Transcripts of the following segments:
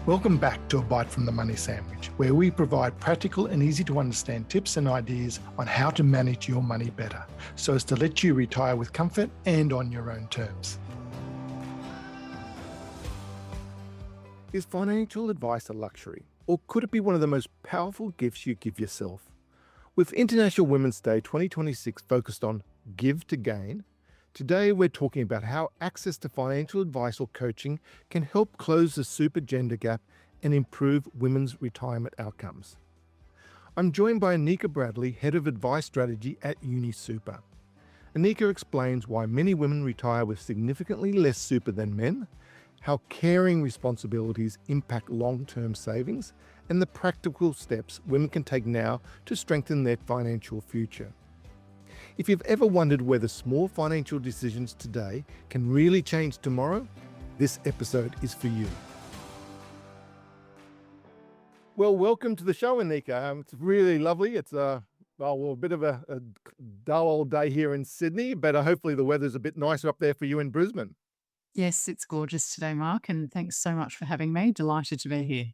Welcome back to A Bite from the Money Sandwich, where we provide practical and easy to understand tips and ideas on how to manage your money better, so as to let you retire with comfort and on your own terms. Is financial advice a luxury, or could it be one of the most powerful gifts you give yourself? With International Women's Day 2026 focused on Give to Gain, today we're talking about how access to financial advice or coaching can help close the super gender gap and improve women's retirement outcomes. I'm joined by Annika Bradley, Head of Advice Strategy at UniSuper. Annika explains why many women retire with significantly less super than men, how caring responsibilities impact long-term savings, and the practical steps women can take now to strengthen their financial future. If you've ever wondered whether small financial decisions today can really change tomorrow, this episode is for you. Well, welcome to the show, Annika. It's really lovely. It's a bit of a dull old day here in Sydney, but hopefully the weather's a bit nicer up there for you in Brisbane. Yes, it's gorgeous today, Mark, and thanks so much for having me. Delighted to be here.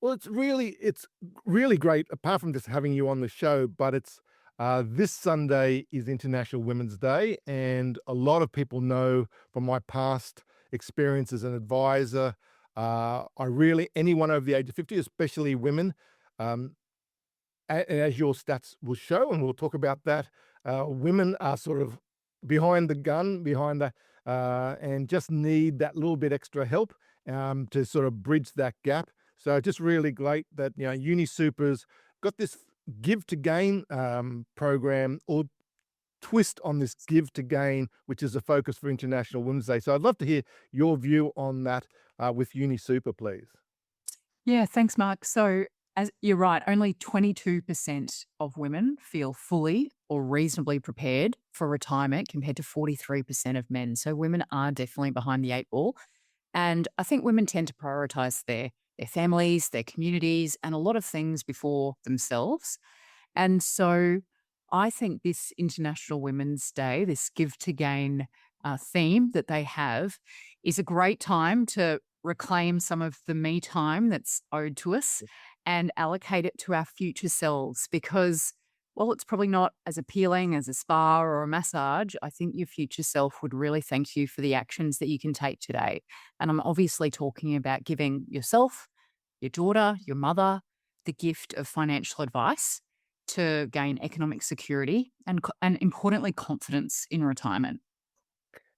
Well, it's really great, apart from just having you on the show, but it's this Sunday is International Women's Day, and a lot of people know from my past experience as an advisor, anyone over the age of 50, especially women, and as your stats will show, and we'll talk about that, women are sort of behind the gun, and just need that little bit extra help to sort of bridge that gap. So just really great that UniSuper's got this Give to Gain program, or twist on this Give to Gain, which is a focus for International Women's Day. So I'd love to hear your view on that with UniSuper, please. Yeah, thanks, Mark. So, as you're right, only 22% of women feel fully or reasonably prepared for retirement compared to 43% of men. So women are definitely behind the eight ball. And I think women tend to prioritize their families, their communities, and a lot of things before themselves. And so I think this International Women's Day, this Give to Gain theme that they have, is a great time to reclaim some of the me time that's owed to us and allocate it to our future selves, because while it's probably not as appealing as a spa or a massage, I think your future self would really thank you for the actions that you can take today. And I'm obviously talking about giving yourself, your daughter, your mother, the gift of financial advice to gain economic security and importantly, confidence in retirement.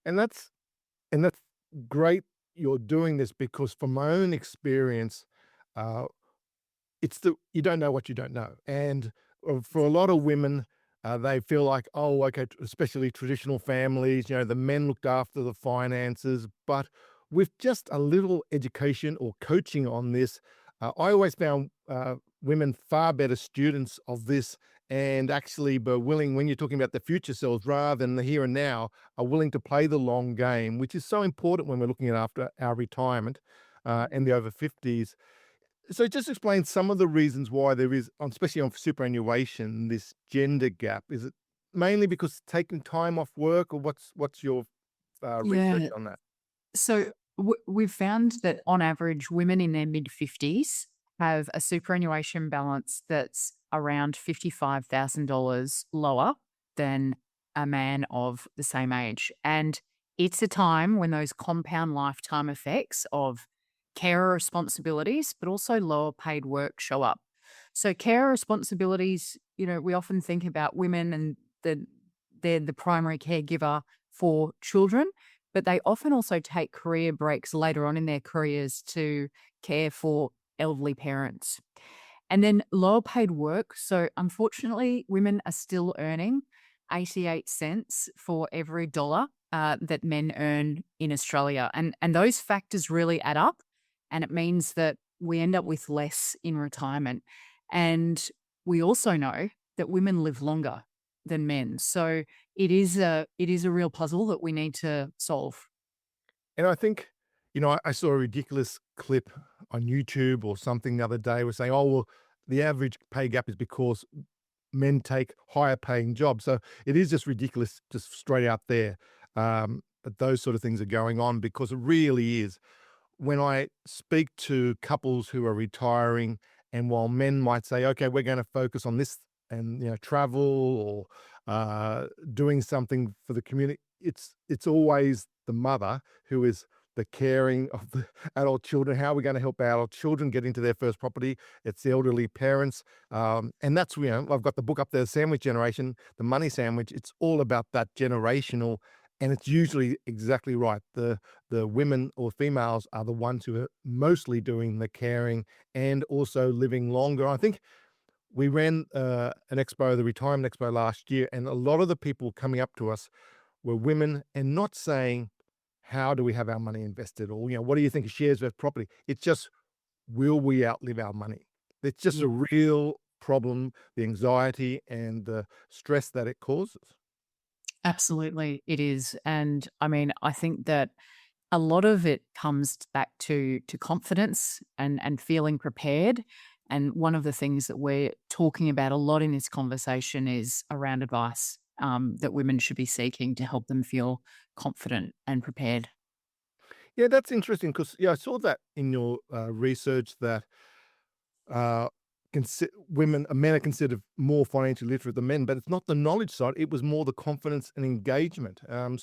And that's great you're doing this, because from my own experience, you don't know what you don't know. And for a lot of women, they feel like, oh, okay, especially traditional families, the men looked after the finances. But with just a little education or coaching on this, I always found women far better students of this, and actually were willing, when you're talking about the future selves rather than the here and now, are willing to play the long game, which is so important when we're looking at after our retirement and the over 50s. So just explain some of the reasons why there is, especially on superannuation, this gender gap. Is it mainly because taking time off work, or what's your research on that? So we've found that on average, women in their mid-50s have a superannuation balance that's around $55,000 lower than a man of the same age. And it's a time when those compound lifetime effects of carer responsibilities, but also lower paid work show up. So carer responsibilities, we often think about women and they're the primary caregiver for children, but they often also take career breaks later on in their careers to care for elderly parents. And then lower paid work. So unfortunately, women are still earning 88 cents for every dollar that men earn in Australia. And those factors really add up. And it means that we end up with less in retirement. And we also know that women live longer than men. So it is a real puzzle that we need to solve. And I think, I saw a ridiculous clip on YouTube or something the other day was saying, oh, well, the average pay gap is because men take higher paying jobs. So it is just ridiculous, just straight out there. But those sort of things are going on, because it really is. when I speak to couples who are retiring, and while men might say, "Okay, we're going to focus on this and travel or doing something for the community," it's always the mother who is the caring of the adult children. How are we going to help our adult children get into their first property? It's the elderly parents, and that's I've got the book up there, Sandwich Generation, the Money Sandwich. It's all about that generational, and it's usually exactly right. The women or females are the ones who are mostly doing the caring and also living longer. I think we ran an expo, the retirement expo last year, and a lot of the people coming up to us were women and not saying, how do we have our money invested? Or, what do you think of shares versus property? It's just, will we outlive our money? It's just a real problem, the anxiety and the stress that it causes. Absolutely, it is. And I mean, I think that a lot of it comes back to confidence and feeling prepared. And one of the things that we're talking about a lot in this conversation is around advice that women should be seeking to help them feel confident and prepared. Yeah, that's interesting because I saw that in your research that uh, men are considered more financially literate than men, but it's not the knowledge side. It was more the confidence and engagement. And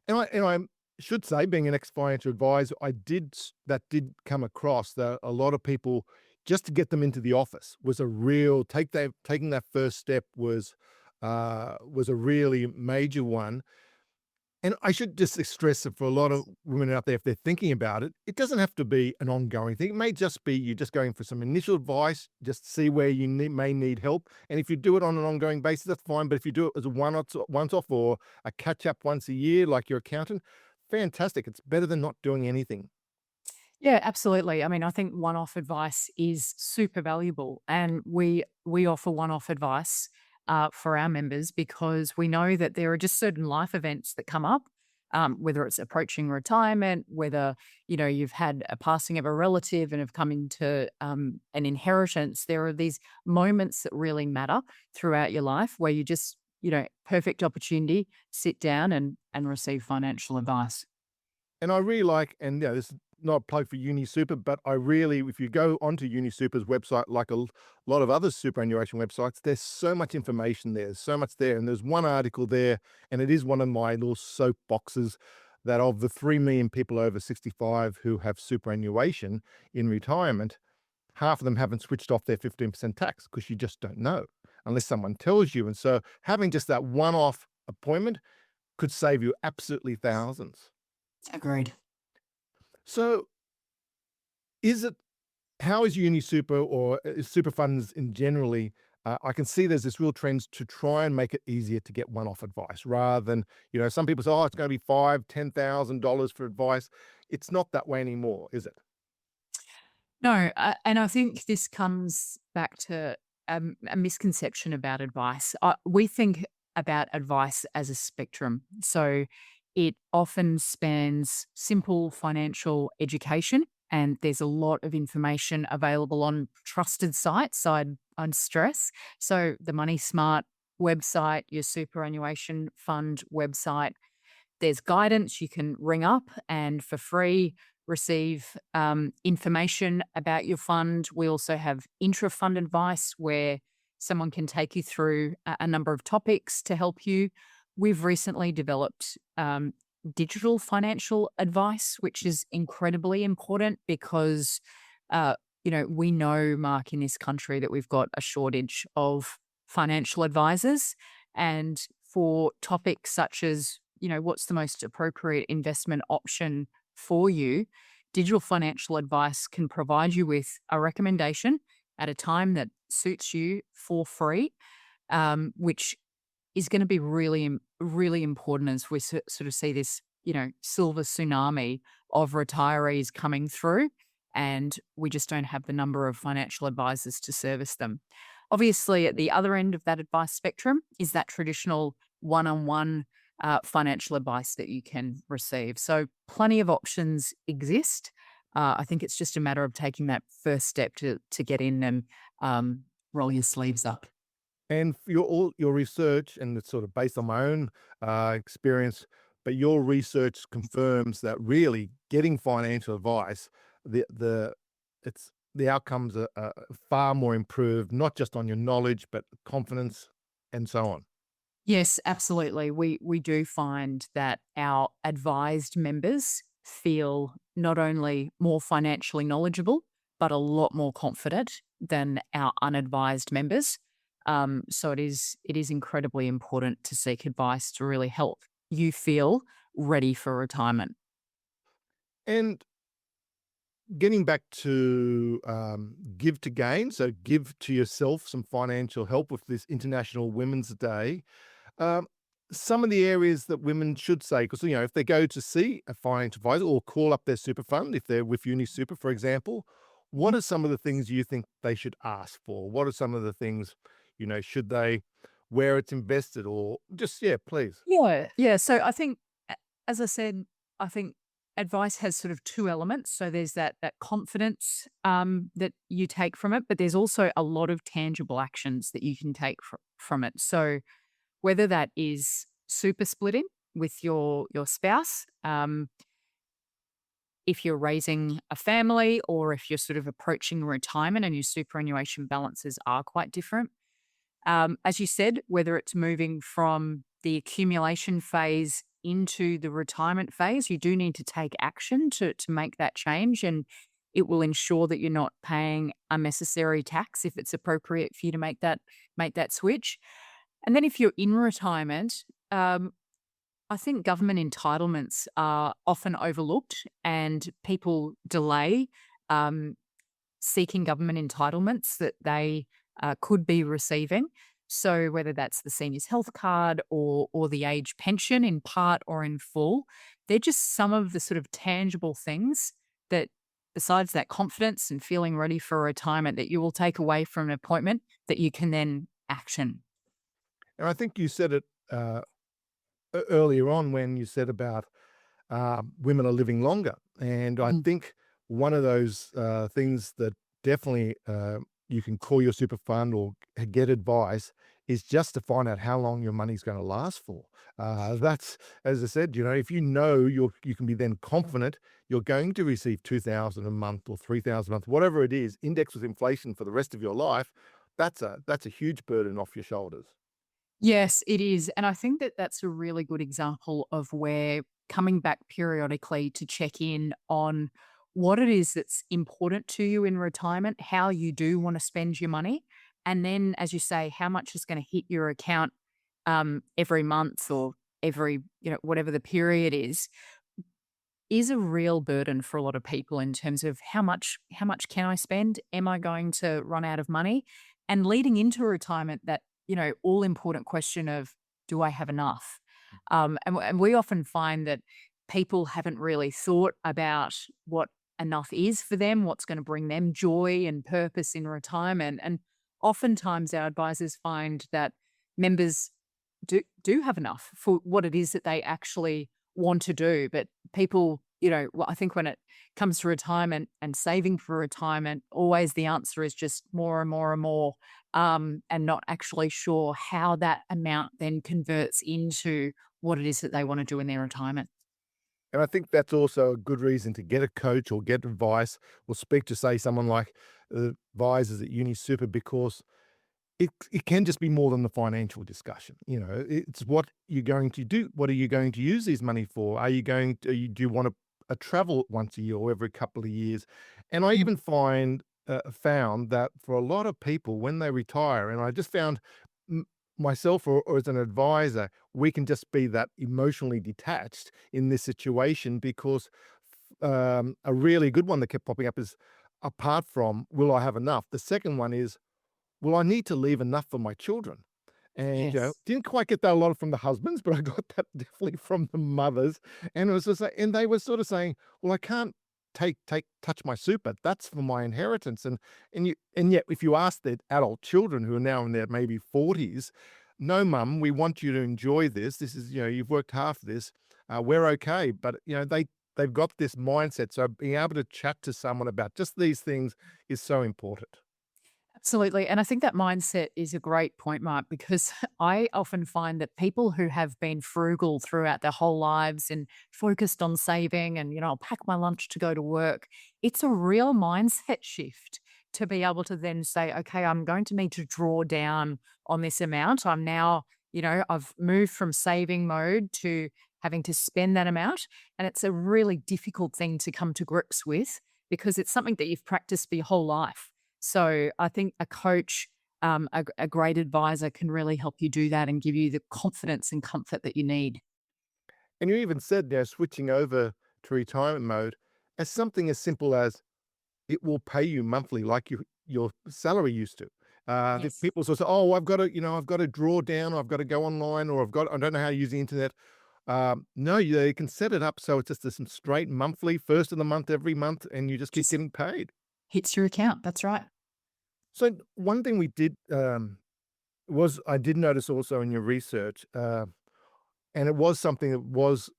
I should say, being an ex-financial advisor, that did come across that a lot of people, just to get them into the office was a real taking that first step was a really major one. And I should just stress that for a lot of women out there, if they're thinking about it, it doesn't have to be an ongoing thing. It may just be you just going for some initial advice, just see where you may need help. And if you do it on an ongoing basis, that's fine. But if you do it as a once off or a catch up once a year, like your accountant, fantastic. It's better than not doing anything. Yeah, absolutely. I mean, I think one-off advice is super valuable, and we offer one-off advice for our members because we know that there are just certain life events that come up, whether it's approaching retirement, whether you've had a passing of a relative and have come into an inheritance. There are these moments that really matter throughout your life where you just perfect opportunity, sit down and receive financial advice. And I really like, and this is not a plug for UniSuper, but if you go onto UniSuper's website, like a lot of other superannuation websites, there's so much information there. There's so much there. And there's one article there, and it is one of my little soapboxes that of the 3 million people over 65 who have superannuation in retirement, half of them haven't switched off their 15% tax because you just don't know unless someone tells you. And so having just that one-off appointment could save you absolutely thousands. Agreed. So is it how is UniSuper or super funds in generally? I can see there's this real trends to try and make it easier to get one-off advice rather than some people say, oh, it's going to be $5,000-$10,000 for advice. It's not that way anymore, is it? No, and I think this comes back to a misconception about advice. We think about advice as a spectrum. So it often spans simple financial education, and there's a lot of information available on trusted sites. I'd stress. So the Money Smart website, your superannuation fund website, there's guidance. You can ring up and for free receive information about your fund. We also have intra-fund advice where someone can take you through a number of topics to help you. We've recently developed digital financial advice, which is incredibly important because, we know, Mark, in this country that we've got a shortage of financial advisors. And for topics such as, what's the most appropriate investment option for you, digital financial advice can provide you with a recommendation at a time that suits you for free, which is going to be really, really important as we sort of see this, silver tsunami of retirees coming through, and we just don't have the number of financial advisors to service them. Obviously, at the other end of that advice spectrum is that traditional one-on-one financial advice that you can receive. So plenty of options exist. I think it's just a matter of taking that first step to get in and roll your sleeves up. And for all your research, and it's sort of based on my own experience, but your research confirms that really getting financial advice, the it's the outcomes are far more improved, not just on your knowledge, but confidence and so on. Yes, absolutely. We do find that our advised members feel not only more financially knowledgeable, but a lot more confident than our unadvised members. So it is incredibly important to seek advice to really help you feel ready for retirement. And getting back to give to gain, so give to yourself some financial help with this International Women's Day. Um, some of the areas that women should say, because if they go to see a financial advisor or call up their super fund, if they're with UniSuper, for example, what are some of the things you think they should ask for? What are some of the things, should they, where it's invested, or just yeah, please. Yeah. Yeah. So I think, as I said, I think advice has sort of two elements. So there's that confidence that you take from it, but there's also a lot of tangible actions that you can take from it. So whether that is super splitting with your spouse, if you're raising a family, or if you're sort of approaching retirement and your superannuation balances are quite different. As you said, whether it's moving from the accumulation phase into the retirement phase, you do need to take action to make that change. And it will ensure that you're not paying unnecessary tax if it's appropriate for you to make that switch. And then if you're in retirement, I think government entitlements are often overlooked and people delay um, seeking government entitlements that they could be receiving. So whether that's the seniors health card or the age pension in part or in full, they're just some of the sort of tangible things that, besides that confidence and feeling ready for retirement, that you will take away from an appointment that you can then action. And I think you said it earlier on when you said about women are living longer. And I Mhm. think one of those things that definitely you can call your super fund or get advice is just to find out how long your money's going to last for. That's, as I said, if you can be then confident you're going to receive 2,000 a month or 3,000 a month, whatever it is, indexed with inflation for the rest of your life. That's a huge burden off your shoulders. Yes, it is. And I think that that's a really good example of where coming back periodically to check in on what it is that's important to you in retirement, how you do want to spend your money. And then, as you say, how much is going to hit your account every month or every, whatever the period is a real burden for a lot of people in terms of how much can I spend? Am I going to run out of money? And leading into retirement, that, all important question of, do I have enough? And we often find that people haven't really thought about what enough is for them, what's going to bring them joy and purpose in retirement. And oftentimes our advisors find that members do have enough for what it is that they actually want to do. But people, well, I think when it comes to retirement and saving for retirement, always the answer is just more and more and more, and not actually sure how that amount then converts into what it is that they want to do in their retirement. And I think that's also a good reason to get a coach or get advice or speak to, say, someone like advisors at UniSuper, because it can just be more than the financial discussion. It's what you're going to do. What are you going to use this money for? Do you want a travel once a year or every couple of years? And I even found that for a lot of people when they retire, and I just found m- myself or as an advisor, we can just be that emotionally detached in this situation because a really good one that kept popping up is, apart from will I have enough? The second one is, well, I need to leave enough for my children. And, Yes. didn't quite get that a lot from the husbands, but I got that definitely from the mothers. And it was just like, and they were sort of saying, well, I can't touch my super. That's for my inheritance. And yet if you ask their adult children who are now in their maybe 40s, no, mum, we want you to enjoy this. This is, you've worked hard for this. We're okay. But they've got this mindset. So being able to chat to someone about just these things is so important. Absolutely. And I think that mindset is a great point, Mark, because I often find that people who have been frugal throughout their whole lives and focused on saving and, I'll pack my lunch to go to work, it's a real mindset shift to be able to then say, okay, I'm going to need to draw down on this amount. I'm now, I've moved from saving mode to having to spend that amount. And it's a really difficult thing to come to grips with because it's something that you've practiced for your whole life. So I think a coach, a great advisor can really help you do that and give you the confidence and comfort that you need. And you even said, switching over to retirement mode as something as simple as it will pay you monthly like your salary used to. The Yes. people sort of say, "Oh, I've got to draw down, or I've got to go online, or I don't know how to use the internet." No, you can set it up so it's just some straight monthly, first of the month every month, and you just keep Just getting paid. hits your account. That's right. So one thing we did was I did notice also in your research, and it was something that was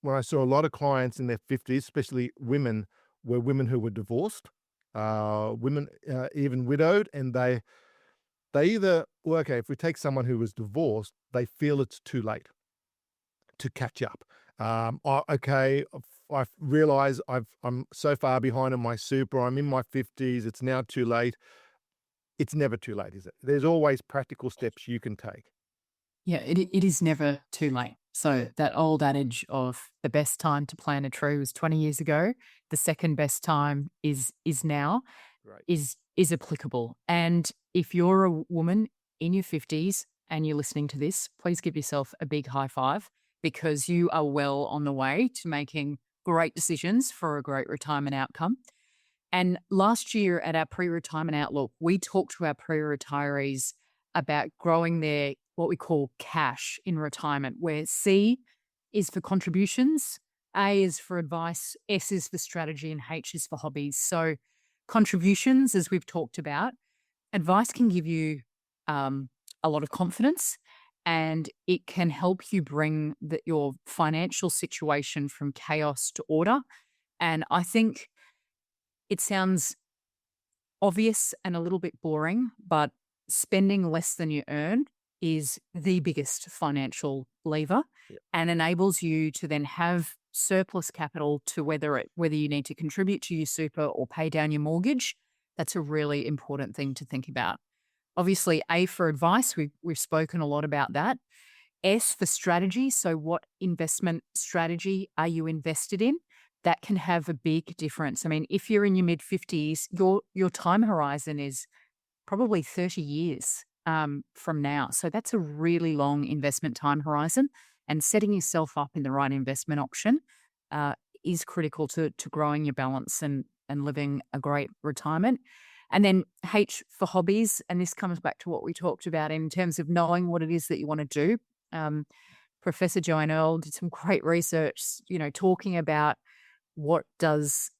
when I saw a lot of clients in their 50s, especially women, were women who were divorced, women even widowed, and they either well, okay, if we take someone who was divorced, they feel it's too late to catch up. Okay, I realize I'm so far behind on my super. I'm in my 50s. It's now too late. It's never too late, is it? There's always practical steps you can take. Yeah, it is never too late. So that old adage of the best time to plant a tree was 20 years ago, the second best time is now, Right. is applicable. And if you're a woman in your 50s and you're listening to this, please give yourself a big high five because you are well on the way to making great decisions for a great retirement outcome. And last year at our pre-retirement outlook, we talked to our pre-retirees about growing their what we call cash in retirement, where C is for contributions, A is for advice, S is for strategy, and H is for hobbies. So contributions, as we've talked about, advice can give you a lot of confidence and it can help you bring your financial situation from chaos to order. And I think it sounds obvious and a little bit boring, but spending less than you earn is the biggest financial lever Yeah. and enables you to then have surplus capital to whether you need to contribute to your super or pay down your mortgage. That's a really important thing to think about. Obviously, A for advice, we've spoken a lot about that. S for strategy. So, what investment strategy are you invested in? That can have a big difference. I mean, if you're in your mid 50s, your time horizon is probably 30 years from now. So, that's a really long investment time horizon. And setting yourself up in the right investment option uh, is critical to growing your balance and living a great retirement. And then H for hobbies. And this comes back to what we talked about in terms of knowing what it is that you want to do. Um, Professor Joanne Earle did some great research, talking about what does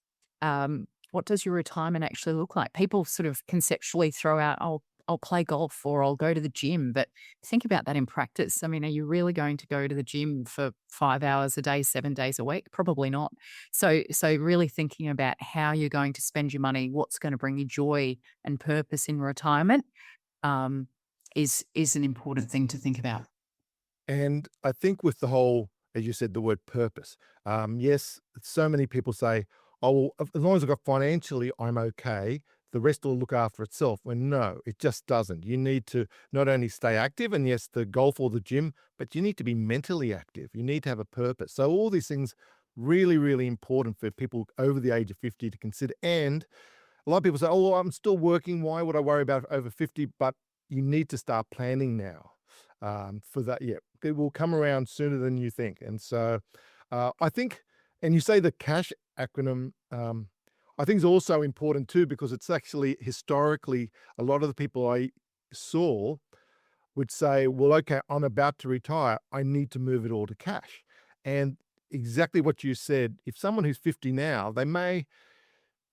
your retirement actually look like? People sort of conceptually throw out, "Oh, I'll play golf or I'll go to the gym," but think about that in practice. I mean, are you really going to go to the gym for 5 hours a day, 7 days a week? Probably not. So really thinking about how you're going to spend your money, what's going to bring you joy and purpose in retirement, um, is an important thing to think about. And I think with the whole, as you said, the word purpose, yes, so many people say, "Oh, well, as long as I've got financially, I'm okay. The rest will look after itself." When no, it just doesn't. You need to not only stay active, and yes, the golf or the gym, but you need to be mentally active. You need to have a purpose. So all these things really, really important for people over the age of 50 to consider. And a lot of people say, "Oh, well, I'm still working. Why would I worry about it over 50?" But you need to start planning now for that. Yeah, it will come around sooner than you think. And so I think, and you say the cash acronym, I think is also important too, because it's actually historically a lot of the people I saw would say, well, okay, I'm about to retire. I need to move it all to cash. And exactly what you said, if someone who's 50 now,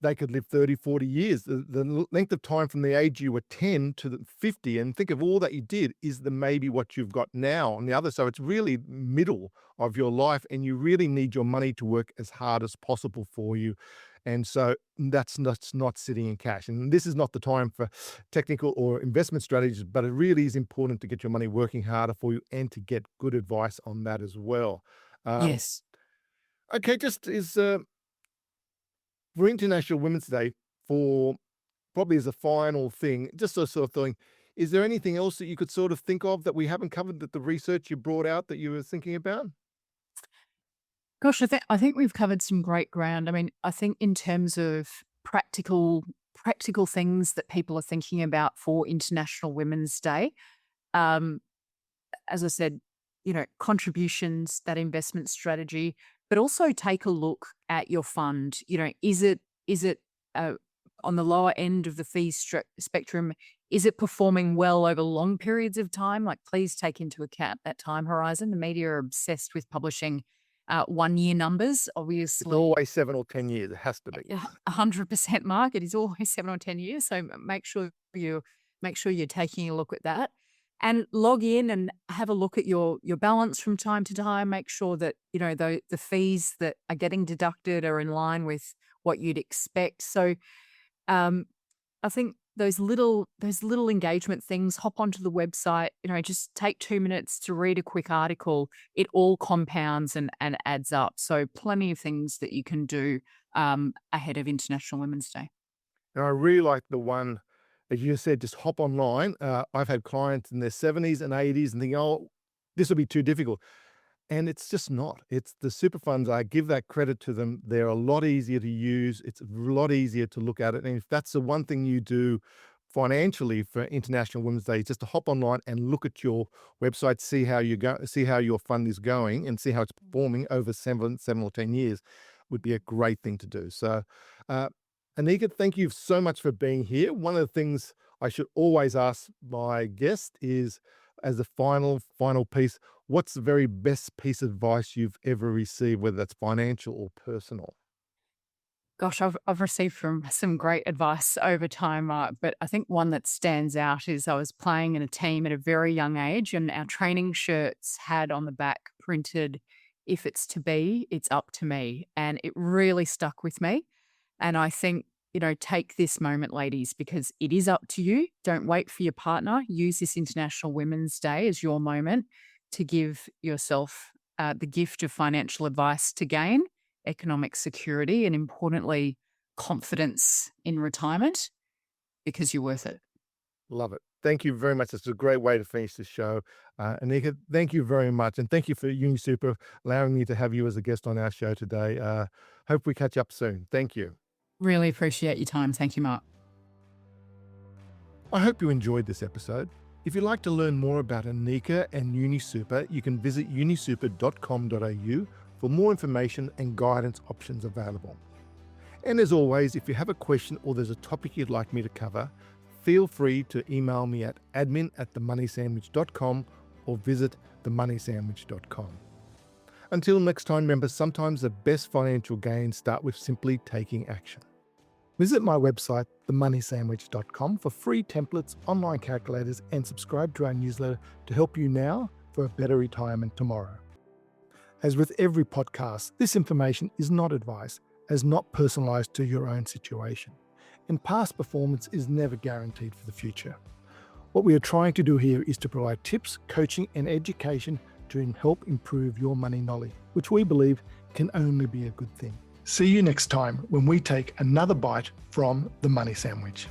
they could live 30, 40 years. The length of time from the age you were 10 to the 50, and think of all that you did, is the maybe what you've got now on the other. So it's really middle of your life, and you really need your money to work as hard as possible for you. And so that's not sitting in cash. And this is not the time for technical or investment strategies, but it really is important to get your money working harder for you and to get good advice on that as well. Um, Yes. okay, just for International Women's Day, for probably as a final thing, just a sort of thing, is there anything else that you could sort of think of that we haven't covered, that the research you brought out that you were thinking about? Gosh, I think we've covered some great ground. I mean, I think in terms of practical things that people are thinking about for International Women's Day, um, as I said, contributions, that investment strategy, but also take a look at your fund. Is it uh, on the lower end of the fee spectrum? Is it performing well over long periods of time? Like, please take into account that time horizon. The media are obsessed with publishing 1 year numbers. It's Obviously, always 7 or 10 years. It has to be. 100% Mark. It is always 7 or 10 years. So make sure you're taking a look at that, and log in and have a look at your balance from time to time. Make sure that the fees that are getting deducted are in line with what you'd expect. So um, I think those little engagement things. Hop onto the website. Just take 2 minutes to read a quick article. It all compounds and adds up. So plenty of things that you can do ahead of International Women's Day. And I really like the one, as you said, just hop online. I've had clients in their 70s and 80s and thinking, oh, this will be too difficult. And it's just not. It's the super funds. I give that credit to them. They're a lot easier to use. It's a lot easier to look at it. And if that's the one thing you do financially for International Women's Day, just to hop online and look at your website, see how your fund is going, and see how it's performing over 7 or 10 years, would be a great thing to do. So, uh, Annika, thank you so much for being here. One of the things I should always ask my guest is, as a final piece, what's the very best piece of advice you've ever received, whether that's financial or personal? Gosh, I've received some great advice over time, Mark, but I think one that stands out is I was playing in a team at a very young age, and our training shirts had on the back printed, "If it's to be, it's up to me." And it really stuck with me. And I think, take this moment, ladies, because it is up to you. Don't wait for your partner. Use this International Women's Day as your moment to give yourself the gift of financial advice to gain economic security and, importantly, confidence in retirement, because you're worth it. Love it. Thank you very much. It's a great way to finish the show. Annika, thank you very much. And thank you for UniSuper allowing me to have you as a guest on our show today. Hope we catch up soon. Thank you. Really appreciate your time. Thank you, Mark. I hope you enjoyed this episode. If you'd like to learn more about Annika and UniSuper, you can visit unisuper.com.au for more information and guidance options available. And as always, if you have a question or there's a topic you'd like me to cover, feel free to email me at admin@themoneysandwich.com or visit themoneysandwich.com. Until next time, remember, sometimes the best financial gains start with simply taking action. Visit my website, themoneysandwich.com, for free templates, online calculators, and subscribe to our newsletter to help you now for a better retirement tomorrow. As with every podcast, this information is not advice, as not personalized to your own situation, and past performance is never guaranteed for the future. What we are trying to do here is to provide tips, coaching, and education to help improve your money knowledge, which we believe can only be a good thing. See you next time when we take another bite from the Money Sandwich.